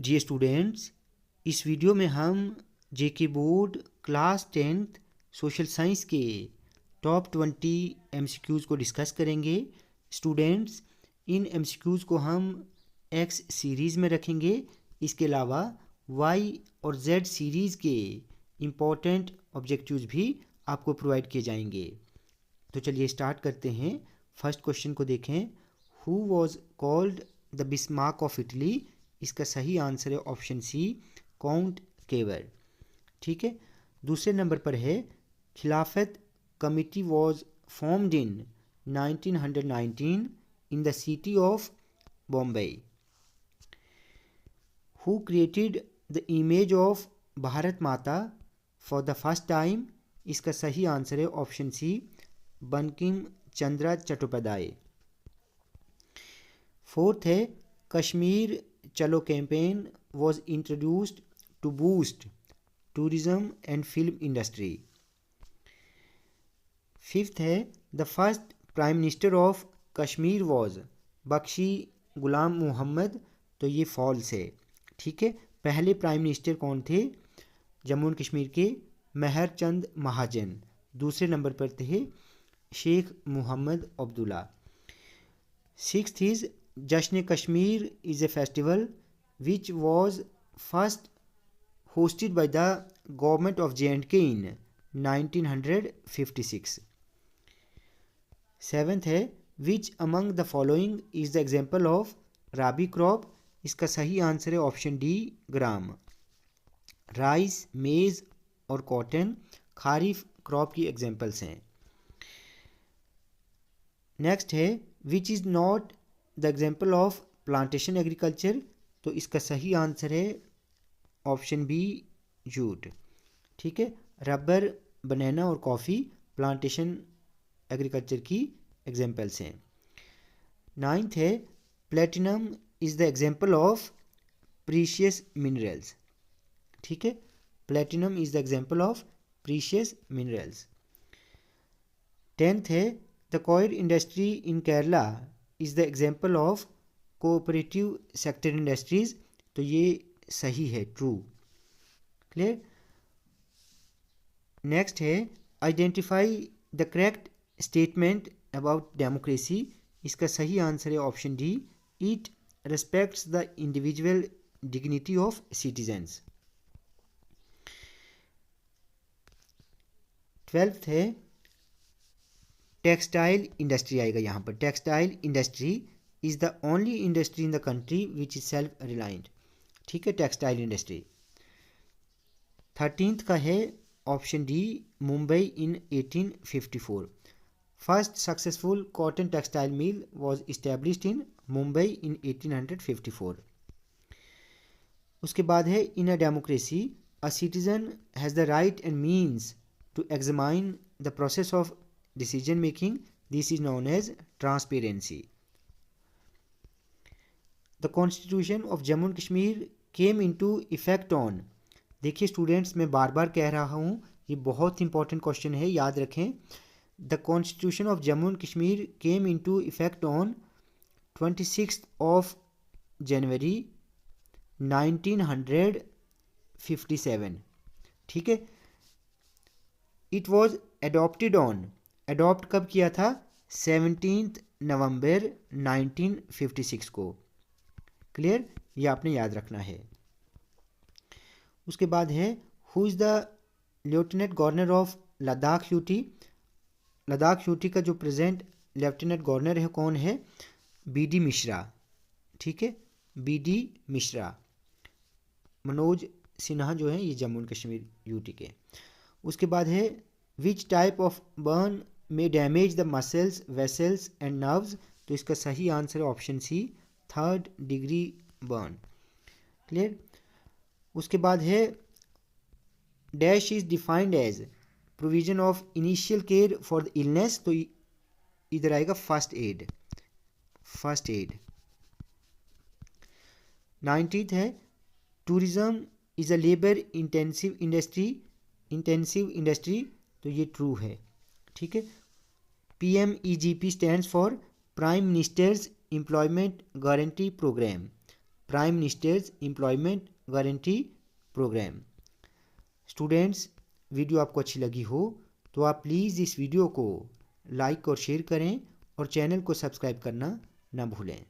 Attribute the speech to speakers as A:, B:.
A: जी students, इस video में हम JK board class 10th social science के टॉप 20 एमसीक्यूज़ को डिस्कस करेंगे। स्टूडेंट्स, इन एमसीक्यूज़ को हम एक्स सीरीज़ में रखेंगे। इसके अलावा वाई और जेड सीरीज़ के इम्पॉर्टेंट ऑब्जेक्टिव्स भी आपको प्रोवाइड किए जाएंगे। तो चलिए स्टार्ट करते हैं। फर्स्ट क्वेश्चन को देखें। Who was called the Bismarck of Italy? इसका सही आंसर है ऑप्शन सी, काउंट केवर। ठीक है। दूसरे नंबर पर है Khilafat committee was formed in 1919 in the city of Bombay. Who created the image of Bharat Mata for the first time? इसका सही आंसर है option C, Bankim Chandra Chattopadhyay. Fourth है Kashmir Chalo campaign was introduced to boost tourism and film industry. Fifth है the first prime minister of Kashmir was Bakshi Ghulam Mohammad. तो ये false है। ठीक है। पहले प्राइम मिनिस्टर कौन थे जम्मू एंड कश्मीर के? मेहर चंद महाजन। दूसरे नंबर पर थे शेख मोहम्मद अब्दुल्ला। सिक्स्थ इज जश्न Kashmir is a festival which was first hosted by the government of J&K in 1956. Seventh है which among the following is the example of rabi crop? इसका सही आंसर है ऑप्शन डी, ग्राम। Rice, मेज और cotton kharif crop की examples हैं। Next है which is not the example of plantation agriculture? तो इसका सही आंसर है ऑप्शन बी, जूट। ठीक है। रबर, बनाना और कॉफ़ी प्लांटेशन एग्रीकल्चर की एग्जाम्पल्स हैं। नाइन्थ है platinum is the example of precious minerals. ठीक है। Platinum is the example of precious minerals. Tenth है the coir industry in Kerala is the example of cooperative sector industries. तो ये सही है, ट्रू। क्लियर। नेक्स्ट है identify the correct statement about democracy. इसका सही आंसर है option D, it respects the individual dignity of citizens. Twelfth है textile industry आएगा यहाँ पर। Textile industry is the only industry in the country which is self reliant. ठीक है, textile industry. 13th का है option D, Mumbai in 1854। First successful cotton textile mill was established in Mumbai in 1854। उसके बाद है in a democracy a citizen has the right and means to examine the process of decision making, this is known as transparency. The constitution of Jammu and Kashmir came into effect on. देखिए students, मैं बार बार कह रहा हूँ, ये बहुत important question है, याद रखें। The constitution of Jammu and Kashmir came into effect on 26 जनवरी 1957। ठीक है। It was adopted on, adopt कब किया था? 17 नवंबर 1956 को। क्लियर, ये आपने याद रखना है। उसके बाद है who is the lieutenant governor of Ladakh UT? Ladakh UT का जो प्रेजेंट लेफ्टिनेंट गवर्नर है कौन है? बी.डी. मिश्रा। ठीक है, बी.डी. मिश्रा। मनोज सिन्हा जो है ये जम्मू एंड कश्मीर यूटी के। उसके बाद है विच टाइप ऑफ बर्न में damage the muscles, vessels and nerves? तो इसका सही आंसर है option C, 3rd degree burn. Clear. उसके बाद है dash is defined as provision of initial care for the illness. तो इधर आएगा first aid, first aid. 19th है tourism is a labour intensive industry. तो ये ट्रू है। ठीक है। PMEGP stands for prime minister's employment guarantee programme. Prime minister's employment guarantee programme. Students, video आपको अच्छी लगी हो तो आप प्लीज़ इस वीडियो को लाइक और शेयर करें और चैनल को सब्सक्राइब करना ना भूलें।